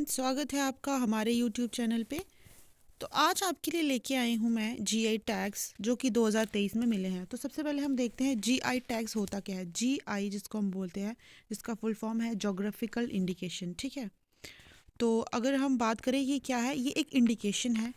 स्वागत है आपका हमारे YouTube चैनल पे। तो आज आपके लिए लेके आई हूँ मैं जीआई टैग्स जो कि 2023 में मिले हैं। तो सबसे पहले हम देखते हैं जीआई टैग्स होता क्या है। जीआई जिसको हम बोलते हैं, जिसका फुल फॉर्म है जोग्राफिकल इंडिकेशन। ठीक है, तो अगर हम बात करें ये क्या है, ये एक इंडिकेशन है।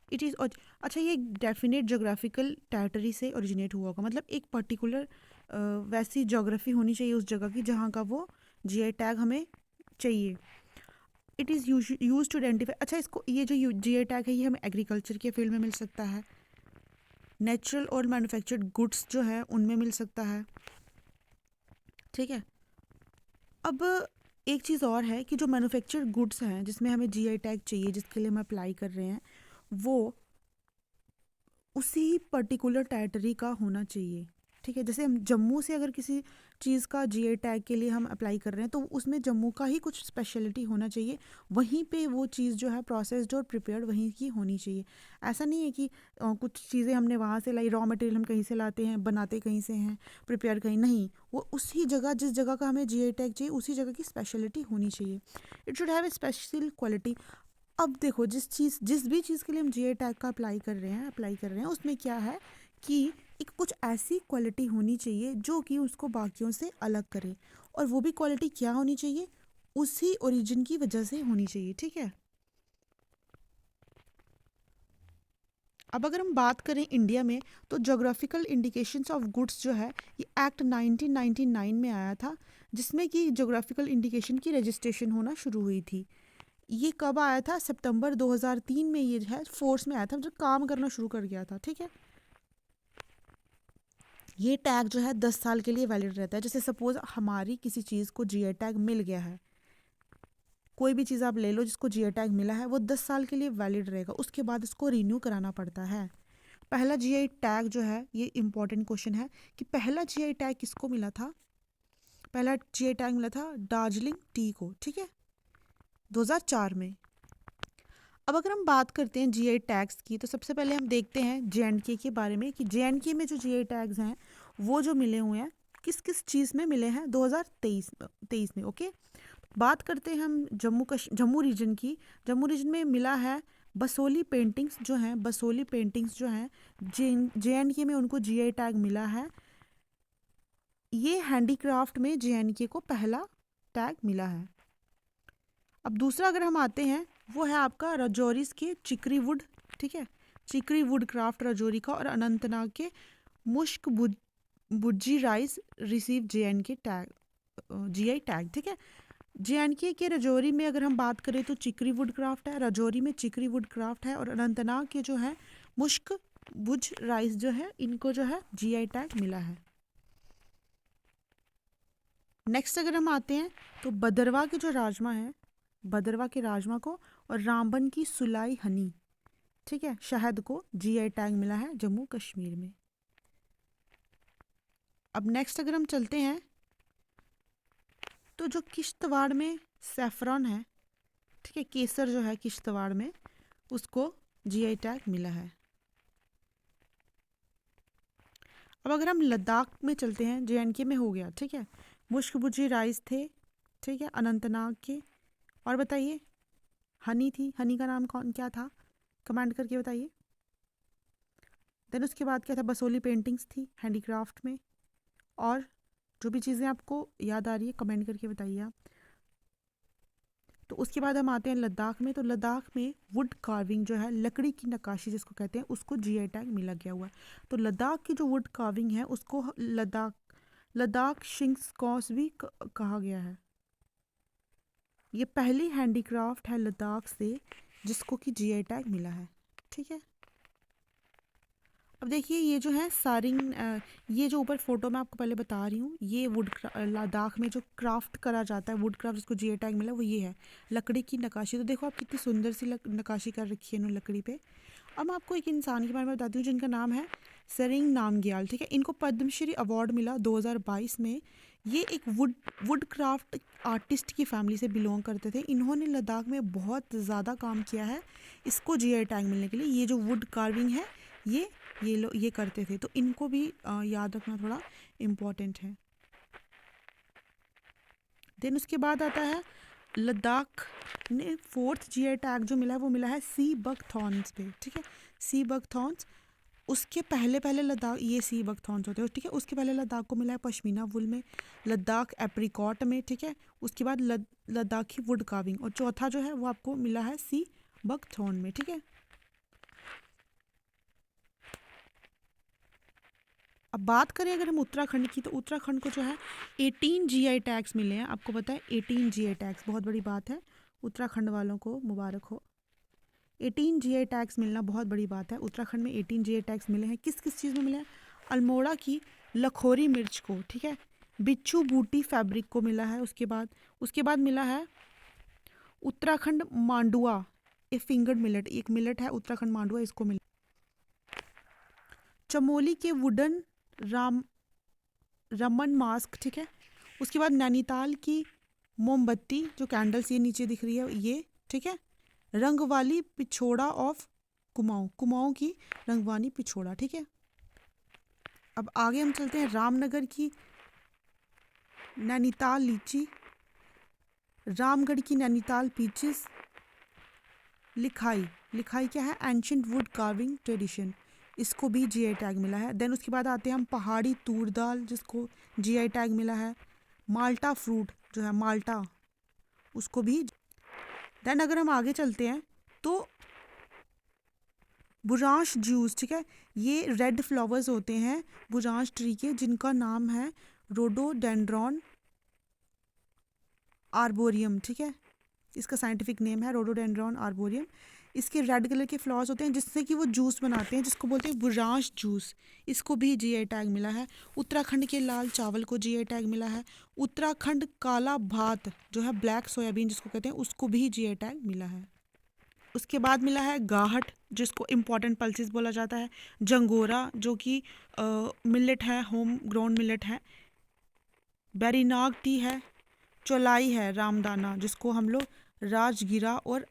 इट इज़ अच्छा, ये एक डेफिनेट जोग्राफिकल टेरिटरी से ओरिजिनेट हुआ होगा, मतलब एक पर्टिकुलर वैसी जोग्राफी होनी चाहिए उस जगह की जहाँ का वो जीआई टैग हमें चाहिए। It is use to identify. अच्छा, इसको ये जो जीआई टैग है ये हमें एग्रीकल्चर के फील्ड में मिल सकता है, नेचुरल और मैन्युफैक्चर्ड गुड्स जो है उनमें मिल सकता है। ठीक है, अब एक चीज़ और है कि जो मैन्युफैक्चर्ड गुड्स हैं जिसमें हमें जीआई टैग चाहिए, जिसके लिए हम अप्लाई कर रहे हैं, वो उसी पर्टिकुलर टेरिटरी का होना चाहिए। ठीक है, जैसे हम जम्मू से अगर किसी चीज़ का जीआई टैग के लिए हम अप्लाई कर रहे हैं तो उसमें जम्मू का ही कुछ स्पेशलिटी होना चाहिए, वहीं पे वो चीज़ जो है प्रोसेस्ड और प्रिपेयर्ड वहीं की होनी चाहिए। ऐसा नहीं है कि कुछ चीज़ें हमने वहाँ से लाई, रॉ मटेरियल हम कहीं से लाते हैं, बनाते कहीं से हैं, प्रिपेयर कहीं नहीं, वो उसी जगह जिस जगह का हमें जीआई टैग चाहिए उसी जगह की स्पेशलिटी होनी चाहिए। It should have a special quality. अब देखो, जिस भी चीज़ के लिए हम जीआई टैग का अप्लाई कर रहे हैं उसमें क्या है कि एक कुछ ऐसी क्वालिटी होनी चाहिए जो कि उसको बाकियों से अलग करे, और वो भी क्वालिटी क्या होनी चाहिए, उसी ओरिजिन की वजह से होनी चाहिए। ठीक है, अब अगर हम बात करें इंडिया में, तो जोग्राफिकल इंडिकेशंस ऑफ गुड्स जो है ये एक्ट 1999 में आया था, जिसमें कि जोग्राफिकल इंडिकेशन की रजिस्ट्रेशन होना शुरू हुई थी। ये कब आया था? सितंबर 2003 में ये है फोर्स में आया था, जब काम करना शुरू कर गया था। ठीक है, ये टैग जो है 10 साल के लिए वैलिड रहता है। जैसे सपोज हमारी किसी चीज़ को जीआई टैग मिल गया है, कोई भी चीज़ आप ले लो जिसको जीआई टैग मिला है, वो 10 साल के लिए वैलिड रहेगा, उसके बाद इसको रिन्यू कराना पड़ता है। पहला जीआई टैग जो है, ये इंपॉर्टेंट क्वेश्चन है कि पहला जीआई टैग किसको मिला था? पहला जीआई टैग मिला था दार्जिलिंग टी को। ठीक है, 2004 में। अब अगर हम बात करते हैं जीआई टैग्स की, तो सबसे पहले हम देखते हैं जेएंडके के बारे में कि जेएंडके में जो जीआई टैग्स हैं वो जो मिले हुए हैं किस किस चीज़ में मिले हैं 2023 में। ओके, बात करते हैं हम जम्मू रीजन की। जम्मू रीजन में मिला है बसोली पेंटिंग्स जो हैं जेएंडके में उनको जीआई टैग मिला है। ये हैंडीक्राफ्ट में जेएंडके को पहला टैग मिला है। अब दूसरा अगर हम आते हैं, वो है आपका राजौरीज के चिकरी वुड। ठीक है, चिकरी वुड क्राफ्ट राजौरी का, और अनंतनाग के मुश्क बुज्जी rice receive J&K tag GI tag. ठीक है, जेएंडके के राजौरी में अगर हम बात करें तो चिकरी वुड क्राफ्ट है, राजौरी में चिकरी वुड क्राफ्ट है, और अनंतनाग के जो है मुश्क बुज राइस जो है, इनको जो है जीआई टैग मिला है। नेक्स्ट अगर हम आते हैं तो भदरवा के जो राजमा है, भदरवा के राजमा को, और रामबन की सुलाई हनी, ठीक है, शहद को जीआई टैग मिला है जम्मू कश्मीर में। अब नेक्स्ट अगर हम चलते हैं तो जो किश्तवाड़ में सैफरॉन है, ठीक है, केसर जो है किश्तवाड़ में, उसको जीआई टैग मिला है। अब अगर हम लद्दाख में चलते हैं, जेएंडके में हो गया। ठीक है, मुश्कबुजी राइस थे, ठीक है, अनंतनाग के, और बताइए हनी थी, हनी का नाम क्या था, कमेंट करके बताइए। देन उसके बाद क्या था, बसोली पेंटिंग्स थी हैंडीक्राफ्ट में, और जो भी चीज़ें आपको याद आ रही है कमेंट करके बताइए आप। तो उसके बाद हम आते हैं लद्दाख में। तो लद्दाख में वुड कार्विंग जो है, लकड़ी की नक्काशी जिसको कहते हैं, उसको जीआई टैग मिला गया हुआ है। तो लद्दाख की जो वुड कार्विंग है उसको लद्दाख शिंक्सकॉस भी कहा गया है। ये पहली हैंडीक्राफ्ट है लद्दाख से जिसको कि जीआई टैग मिला है। ठीक है, अब देखिए ये जो है सारिंग, ये जो ऊपर फोटो मैं आपको पहले बता रही हूँ, ये लद्दाख में जो क्राफ्ट करा जाता है, वुड क्राफ्ट जिसको जीआई टैग मिला, वो ये है लकड़ी की नक्काशी। तो देखो आप कितनी सुंदर सी नक्काशी कर रखी है इन्होंने लकड़ी पे। अब मैं आपको एक इंसान के बारे में बताती हूँ जिनका नाम है सेरिंग नामग्याल। ठीक है, इनको पद्मश्री अवार्ड मिला 2022 में। ये एक वुड क्राफ्ट आर्टिस्ट की फैमिली से बिलोंग करते थे। इन्होंने लद्दाख में बहुत ज़्यादा काम किया है इसको जीआई टैग मिलने के लिए। ये जो वुड कार्विंग है ये लोग ये करते थे, तो इनको भी याद रखना थोड़ा इम्पोर्टेंट है। देन उसके बाद आता है लद्दाख ने 4th जीआई टैग जो मिला है वो मिला है सी बकथॉर्न्स पे, ठीक है, सी बकथॉर्न्स। उसके पहले पहले लद्दाख, ये सी बकथॉर्न्स होते हैं, ठीक है, उसके पहले लद्दाख को मिला है पश्मीना वुल में, लद्दाख एप्रिकॉट में, ठीक है, उसके बाद लद्दाखी वुड कार्विंग, और चौथा जो है वो आपको मिला है सी बकथॉर्न में, ठीक है। अब बात करें अगर हम उत्तराखंड की, तो उत्तराखंड को जो है 18 जीआई टैग्स मिले हैं, आपको पता है 18 जीआई टैग्स, बहुत बड़ी बात है, उत्तराखंड वालों को मुबारक हो। 18 जीआई टैग्स मिलना बहुत बड़ी बात है, उत्तराखंड में 18 जीआई टैग्स मिले हैं। किस किस चीज़ में मिले हैं? अल्मोड़ा की लखोरी मिर्च को, ठीक है, बिच्छू बूटी फैब्रिक को मिला है, उसके बाद मिला है उत्तराखंड मांडुआ, ए फिंगर्ड मिलेट, एक मिलेट है उत्तराखंड मांडुआ, इसको मिला। चमोली के वुडन रमन मास्क, ठीक है, उसके बाद नैनीताल की मोमबत्ती जो कैंडल्स ये नीचे दिख रही है ये, ठीक है, रंग वाली पिछोड़ा ऑफ कुमाऊं की रंगवानी पिछोड़ा, ठीक है। अब आगे हम चलते हैं, रामनगर की नैनीताल लीची, रामगढ़ की नैनीताल पीचेस, लिखाई क्या है? एंशिएंट वुड कार्विंग ट्रेडिशन, इसको भी जीआई टैग मिला है। देन उसके बाद आते हैं हम पहाड़ी तूर दाल, जिसको जीआई टैग मिला है। माल्टा फ्रूट जो है माल्टा, उसको भी। देन अगर हम आगे चलते हैं तो बुरांश जूस, ठीक है, ये रेड फ्लावर्स होते हैं बुरांश ट्री के, जिनका नाम है रोडोडेंड्रॉन आर्बोरियम, ठीक है, इसका साइंटिफिक नेम है रोडोडेंड्रॉन आर्बोरियम। इसके रेड कलर के फ्लावर्स होते हैं जिससे कि वो जूस बनाते हैं, जिसको बोलते हैं बुरांश जूस, इसको भी जीआई टैग मिला है। उत्तराखंड के लाल चावल को जीआई टैग मिला है। उत्तराखंड काला भात जो है ब्लैक सोयाबीन जिसको कहते हैं, उसको भी जीआई टैग मिला है। उसके बाद मिला है गाहट, जिसको इम्पॉर्टेंट पल्सेस बोला जाता है। जंगोरा जो कि मिलेट है, होम ग्रोन मिलेट है। बेरीनाग टी है। चौलाई है रामदाना, जिसको हम लोग राजगिरा और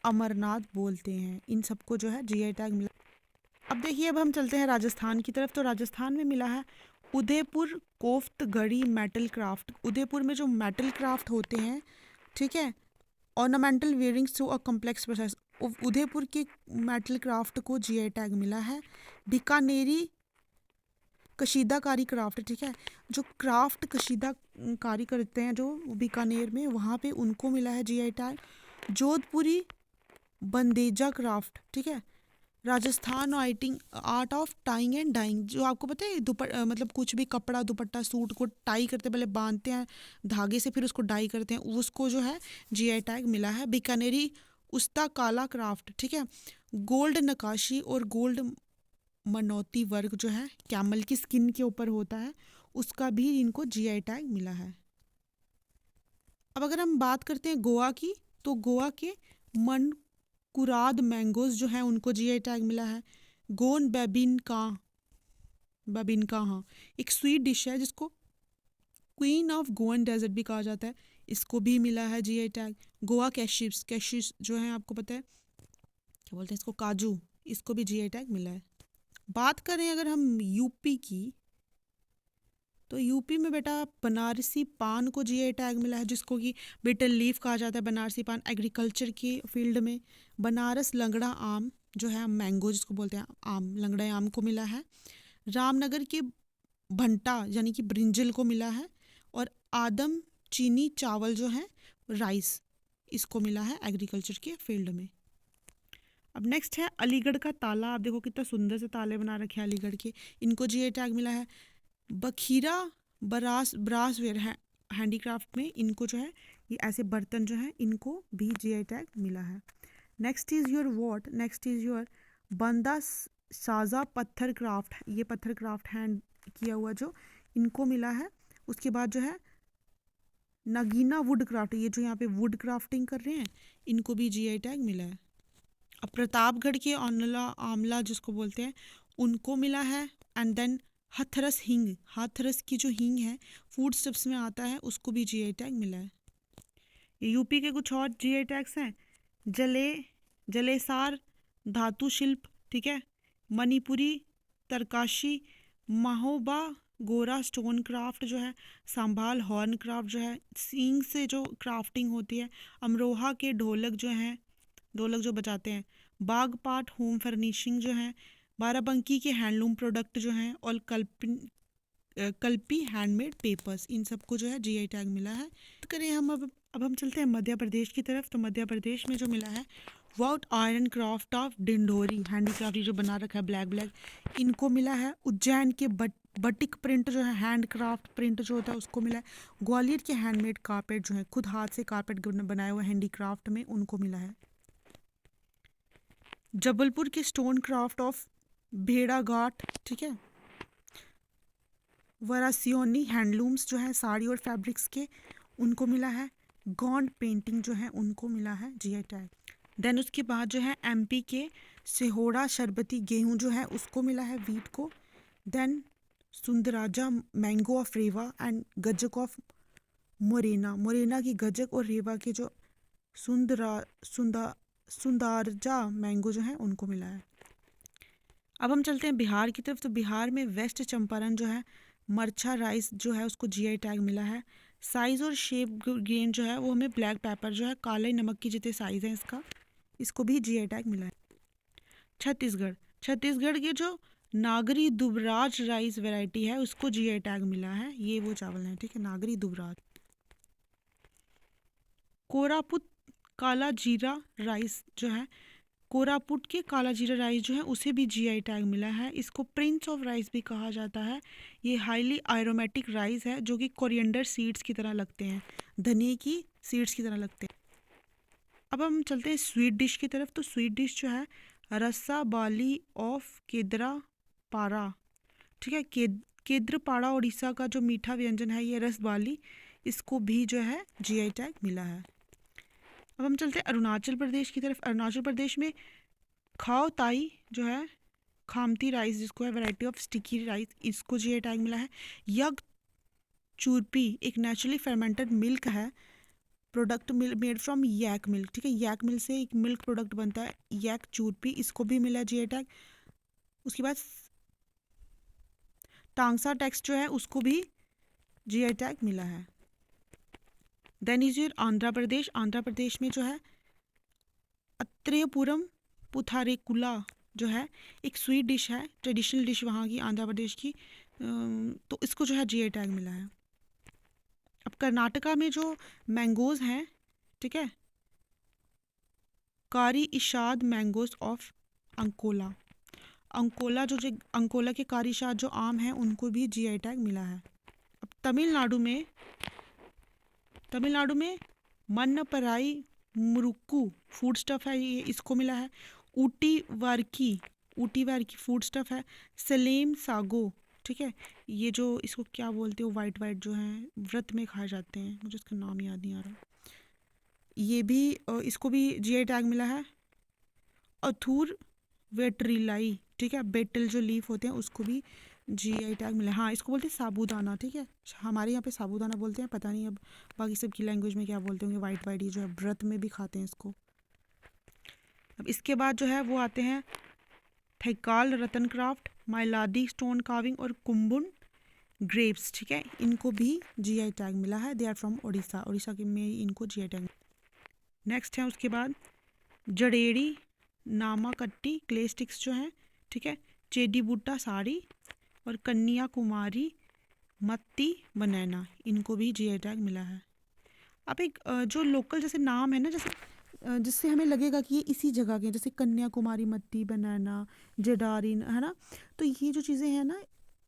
अमरनाथ बोलते हैं, इन सबको जो है जीआई टैग मिला। अब देखिए, अब हम चलते हैं राजस्थान की तरफ, तो राजस्थान में मिला है Udaipur koftgari metal craft. Udaipur में जो मेटल क्राफ्ट होते हैं, ठीक है, ornamental wearings through a complex process, Udaipur के मेटल क्राफ्ट को जीआई टैग मिला है। बीकानेरी कशीदाकारी क्राफ्ट, ठीक है, जो क्राफ्ट कशीदाकारी करते हैं जो बीकानेर में, वहाँ पे उनको मिला है GI tag. Jodhpuri Bandeja craft, ठीक है, Rajasthan art of tying and dyeing, जो आपको पता है मतलब कुछ भी कपड़ा दुपट्टा सूट को टाई करते पहले बांधते हैं धागे से, फिर उसको डाई करते हैं, उसको जो है जीआई टैग मिला है। बीकानेरी उस्ता काला क्राफ्ट, ठीक है, गोल्ड नकाशी और गोल्ड मनौती वर्क जो है कैमल की स्किन के ऊपर होता है, उसका भी इनको जीआई टैग मिला है। अब अगर हम बात करते हैं गोवा की, तो गोवा के मन कुराद मैंगोज जो है उनको जीआई टैग मिला है। गोन बेबिनका, हाँ, एक स्वीट डिश है जिसको क्वीन ऑफ गोवन डेजर्ट भी कहा जाता है, इसको भी मिला है जीआई टैग। गोवा कैशिप्स जो है, आपको पता है क्या बोलते हैं इसको, काजू, इसको भी जीआई टैग मिला है। बात करें अगर हम यूपी की, तो यूपी में बेटा बनारसी पान को जीआई टैग मिला है, जिसको कि बिटर लीफ कहा जाता है। बनारसी पान एग्रीकल्चर की फील्ड में। बनारस लंगड़ा आम जो है, मैंगो जिसको बोलते हैं, आम लंगड़ा आम को मिला है। रामनगर के भंटा यानी कि ब्रिंजल को मिला है। और आदम चीनी चावल जो है राइस, इसको मिला है एग्रीकल्चर के फील्ड में। अब नेक्स्ट है अलीगढ़ का ताला, आप देखो कितना सुंदर से ताले बना रखे हैं अलीगढ़ के, इनको जीआई टैग मिला है। बखीरा ब्रासवेयर है हैंडीक्राफ्ट में, इनको जो है ये ऐसे बर्तन जो है इनको भी जीआई टैग मिला है। नेक्स्ट इज़ योर बंदा साजा पत्थर क्राफ्ट, ये पत्थर क्राफ्ट हैंड किया हुआ जो इनको मिला है। उसके बाद जो है नगीना वुड क्राफ्ट, ये जो यहाँ पे वुड क्राफ्टिंग कर रहे हैं, इनको भी जीआई टैग मिला है। अब प्रतापगढ़ के आमला जिसको बोलते हैं, उनको मिला है। एंड देन हाथरस की जो हींग है फूड स्टफ्स में आता है, उसको भी जीआई टैग मिला है। यूपी के कुछ और जीआई टैग्स हैं, जलेसार धातु शिल्प, ठीक है, मणिपुरी तरकाशी, महोबा गोरा स्टोन क्राफ्ट जो है, संभाल हॉर्न क्राफ्ट जो है, सींग से जो क्राफ्टिंग होती है, अमरोहा के ढोलक जो हैं, ढोलक जो बजाते हैं, बागपाट होम फर्निशिंग जो है, बाराबंकी के हैंडलूम प्रोडक्ट जो हैं, और कल्पी हैंडमेड पेपर्स, इन सबको जो है जीआई टैग मिला है। तो करें हम अब हम चलते हैं मध्य प्रदेश की तरफ। तो मध्य प्रदेश में जो मिला है, work iron craft of Dindori, handicraft, ये जो बना रखा है ब्लैक ब्लैक, इनको मिला है। उज्जैन के बटिक प्रिंट जो है, हैंड क्राफ्ट प्रिंट जो होता है, उसको मिला है। ग्वालियर के हैंडमेड कारपेट जो है, खुद हाथ से कारपेट बनाए हुए हैंडीक्राफ्ट में, उनको मिला है। जबलपुर के स्टोन क्राफ्ट ऑफ भेड़ाघाट, ठीक है, वरासियोनी हैंडलूम्स जो है साड़ी और फैब्रिक्स के, उनको मिला है। गॉन्ड पेंटिंग जो है, उनको मिला है जीआई टैग। देन उसके बाद जो है एमपी के सिहोड़ा शरबती गेहूं जो है, उसको मिला है, वीट को। Then Sundaraja mango of Rewa and gajak of Morena, Morena की गजक और रेवा के जो सुंदारजा मैंगो जो है, उनको मिला है। अब हम चलते हैं बिहार की तरफ। तो बिहार में वेस्ट चंपारण जो है, मरछा राइस जो है, उसको जीआई टैग मिला है। साइज़ और शेप गेन जो है, वो हमें ब्लैक पेपर जो है, काले नमक की जितने साइज़ है इसका, इसको भी जीआई टैग मिला है। छत्तीसगढ़, छत्तीसगढ़ के जो नागरी दुबराज राइस वैरायटी है, उसको जीआई टैग मिला है। ये वो चावल है, ठीक है, नागरी दुबराज। कोरापुट काला जीरा राइस जो है, कोरापुट के काला जीरा राइस जो है, उसे भी जीआई टैग मिला है। इसको प्रिंस ऑफ राइस भी कहा जाता है। ये हाईली एरोमेटिक राइस है, जो कि कोरिएंडर सीड्स की तरह लगते हैं, धनिए की सीड्स की तरह लगते हैं। अब हम चलते हैं स्वीट डिश की तरफ। तो स्वीट डिश जो है, रस्सा बाली ऑफ केद्रा पारा, ठीक है, केद्रपाड़ा उड़ीसा का जो मीठा व्यंजन है, ये रस बाली, इसको भी जो है जीआई टैग मिला है। अब हम चलते हैं अरुणाचल प्रदेश की तरफ। अरुणाचल प्रदेश में खाओ ताई जो है, खामती राइस जिसको है, वैरायटी ऑफ स्टिकी राइस, इसको जीआई टैग मिला है। यग चूरपी एक नेचुरली फर्मेंटेड मिल्क है, प्रोडक्ट मेड फ्रॉम यैक मिल्क, ठीक है, यैक मिल्क से एक मिल्क प्रोडक्ट बनता है, यैक चूरपी, इसको भी मिला है जीआई टैग। उसके बाद टांगसा टेक्स्ट जो है, उसको भी जीआई टैग मिला है। Then is your Andhra Pradesh. Andhra Pradesh में जो है अत्रेयपुरम पुथारेकुला जो है, एक स्वीट डिश है, ट्रेडिशनल डिश वहाँ की, आंध्र प्रदेश की। तो इसको जो है जीआई टैग मिला है। अब कर्नाटका में जो मैंगोज़ हैं, ठीक है, कारी इशाद मैंगोज ऑफ अंकोला, अंकोला अंकोला के कारी इशाद जो आम हैं, उनको भी जीआई टैग मिला है। अब तमिलनाडु में मन्नपराई मुरुक्कू फूड स्टफ है, ये इसको मिला है। ऊटी वारकी फूड स्टफ है। सलेम सागो, ठीक है, ये जो इसको क्या बोलते हो, वाइट वाइट जो हैं, व्रत में खाए जाते हैं, मुझे इसका नाम याद नहीं आ रहा, ये भी इसको भी जीआई टैग मिला है। अथूर वेटरिलाई, ठीक है, बेटल जो लीफ होते हैं, उसको भी जीआई टैग मिला है। हाँ, इसको बोलते हैं साबूदाना, ठीक है, हमारे यहाँ पे साबूदाना बोलते हैं, पता नहीं अब बाकी सबकी लैंग्वेज में क्या बोलते होंगे। वाइट वाइट ये जो है, व्रत में भी खाते हैं इसको। अब इसके बाद जो है वो आते हैं थैकाल रतन क्राफ्ट, माइलादी स्टोन कार्विंग और कुम्बुन ग्रेप्स, ठीक है, इनको भी जीआई टैग मिला है। They are from Orissa, Orissa के में इनको जीआई टैग। नेक्स्ट है उसके बाद जड़ेड़ी नामाकट्टी क्ले स्टिक्स जो हैं, ठीक है, चेडी बूटा साड़ी और कन्या कुमारी मत्ती बनाना, इनको भी जीआई टैग मिला है। अब एक जो लोकल जैसे नाम है ना, जैसे जिससे हमें लगेगा कि ये इसी जगह के, जैसे कन्याकुमारी मत्ती बनाना, जडारिन, है ना, तो ये जो चीज़ें हैं ना,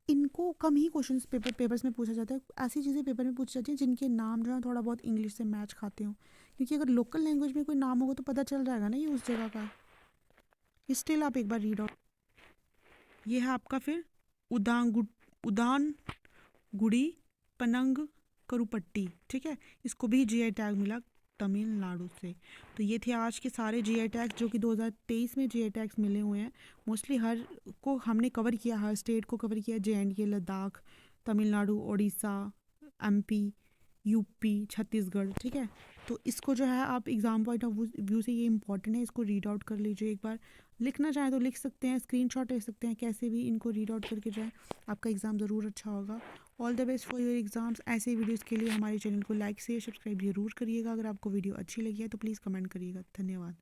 इनको कम ही क्वेश्चंस पेपर्स में पूछा जाता है। ऐसी चीज़ें पेपर में पूछी जाती हैं जिनके नाम जो है थोड़ा बहुत इंग्लिश से मैच खाते हो, क्योंकि अगर लोकल लैंग्वेज में कोई नाम होगा तो पता चल जाएगा ना ये उस जगह का। स्टिल आप एक बार रीड आउट। ये है आपका फिर उदान गुड़ी पनंग करुपट्टी, ठीक है, इसको भी जीआई टैग मिला तमिलनाडु से। तो ये थे आज के सारे जीआई टैग जो कि 2023 में जीआई टैग्स मिले हुए हैं। मोस्टली हर को हमने कवर किया, हर स्टेट को कवर किया, JNK, Ladakh, Tamil Nadu, Orissa, MP, UP, Chhattisgarh, ठीक है। तो इसको जो है आप एग्ज़ाम पॉइंट ऑफ व्यू से ये इंपॉर्टेंट है, इसको रीड आउट कर लीजिए एक बार। लिखना चाहें तो लिख सकते हैं, स्क्रीनशॉट ले सकते हैं, कैसे भी इनको रीड आउट करके जो है आपका एग्ज़ाम ज़रूर अच्छा होगा। All the best for your exams. ऐसे वीडियोज़ के लिए हमारे चैनल को लाइक शेयर सब्सक्राइब ज़रूर करिएगा। अगर आपको वीडियो अच्छी लगी है तो प्लीज़ कमेंट करिएगा। धन्यवाद।